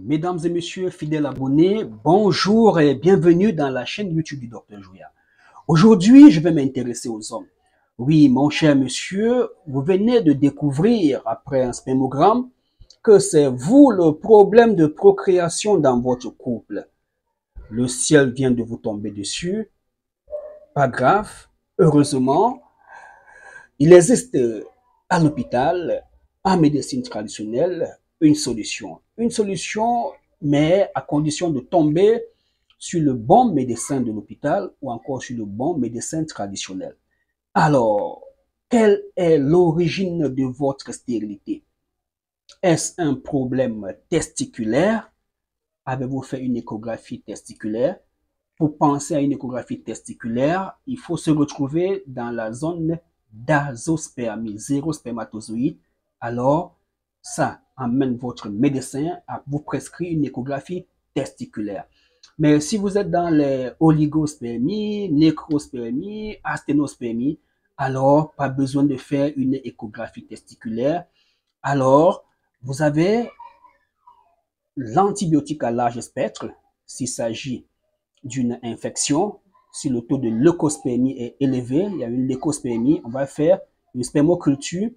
Mesdames et messieurs, fidèles abonnés, bonjour et bienvenue dans la chaîne YouTube du Dr Jouya. Aujourd'hui, je vais m'intéresser aux hommes. Oui, mon cher monsieur, vous venez de découvrir, après un spermogramme, que c'est vous le problème de procréation dans votre couple. Le ciel vient de vous tomber dessus. Pas grave. Heureusement, il existe à l'hôpital, en médecine traditionnelle, une solution. Une solution, mais à condition de tomber sur le bon médecin de l'hôpital ou encore sur le bon médecin traditionnel. Alors, quelle est l'origine de votre stérilité? Est-ce un problème testiculaire? Avez-vous fait une échographie testiculaire? Pour penser à une échographie testiculaire, il faut se retrouver dans la zone d'azospermie, zéro spermatozoïde. Alors, ça amène votre médecin à vous prescrire une échographie testiculaire. Mais si vous êtes dans les oligospermies, nécrospermies, asténospermies, alors pas besoin de faire une échographie testiculaire. Alors, vous avez l'antibiotique à large spectre s'il s'agit d'une infection. Si le taux de leucospermie est élevé, il y a une leucospermie, on va faire une spermoculture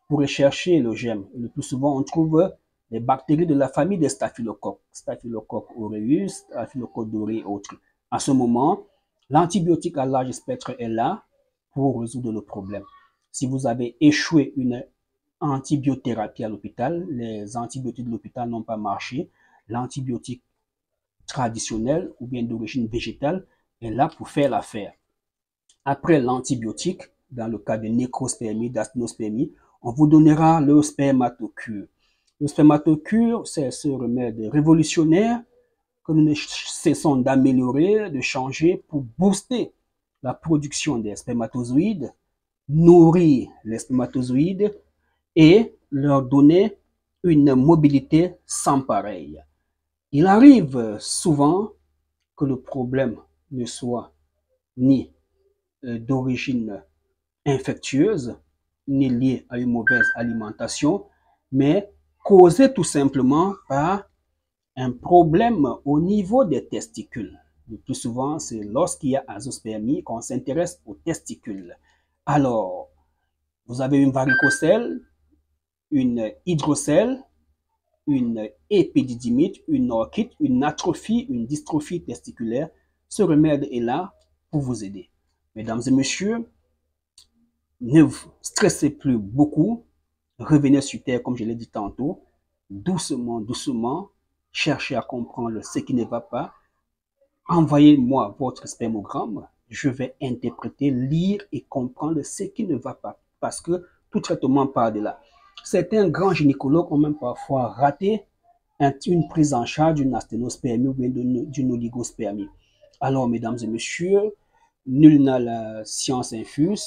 pour rechercher le germe. Le plus souvent, on trouve des bactéries de la famille des staphylocoques, Staphylococcus aureus, Staphylococcus dorés et autres. À ce moment, l'antibiotique à large spectre est là pour résoudre le problème. Si vous avez échoué une antibiothérapie à l'hôpital, les antibiotiques de l'hôpital n'ont pas marché, l'antibiotique traditionnel ou bien d'origine végétale est là pour faire l'affaire. Après l'antibiotique, dans le cas de nécrospermie, d'asténospermie, on vous donnera le spermatocure. Le spermatocure, c'est ce remède révolutionnaire que nous ne cessons d'améliorer, de changer pour booster la production des spermatozoïdes, nourrir les spermatozoïdes et leur donner une mobilité sans pareil. Il arrive souvent que le problème ne soit ni d'origine infectieuse, ni lié à une mauvaise alimentation, mais causé tout simplement par un problème au niveau des testicules. Le plus souvent, c'est lorsqu'il y a azospermie qu'on s'intéresse aux testicules. Alors, vous avez une varicocèle, une hydrocèle, une épididymite, une orchite, une atrophie, une dystrophie testiculaire. Ce remède est là pour vous aider. Mesdames et messieurs, ne vous stressez plus beaucoup. Revenez sur terre, comme je l'ai dit tantôt. Doucement, doucement. Cherchez à comprendre ce qui ne va pas. Envoyez-moi votre spermogramme. Je vais interpréter, lire et comprendre ce qui ne va pas. Parce que tout traitement part de là. Certains grands gynécologues ont même parfois raté une prise en charge d'une asténospermie ou d'une oligospermie. Alors, mesdames et messieurs, nul n'a la science infuse.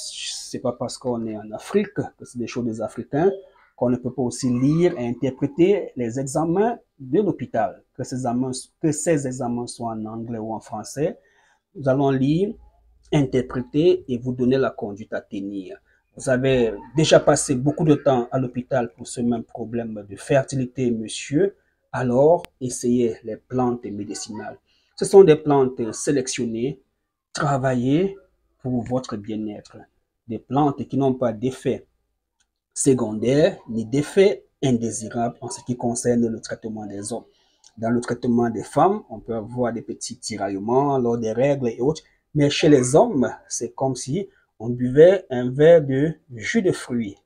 C'est pas parce qu'on est en Afrique que c'est des choses des Africains qu'on ne peut pas aussi lire et interpréter les examens de l'hôpital. Que ces examens soient en anglais ou en français, nous allons lire, interpréter et vous donner la conduite à tenir. Vous avez déjà passé beaucoup de temps à l'hôpital pour ce même problème de fertilité, monsieur. Alors, essayez les plantes médicinales. Ce sont des plantes sélectionnées, travaillées pour votre bien-être. Des plantes qui n'ont pas d'effet secondaire ni d'effet indésirable en ce qui concerne le traitement des hommes. Dans le traitement des femmes, on peut avoir des petits tiraillements lors des règles et autres, mais chez les hommes, c'est comme si on buvait un verre de jus de fruits.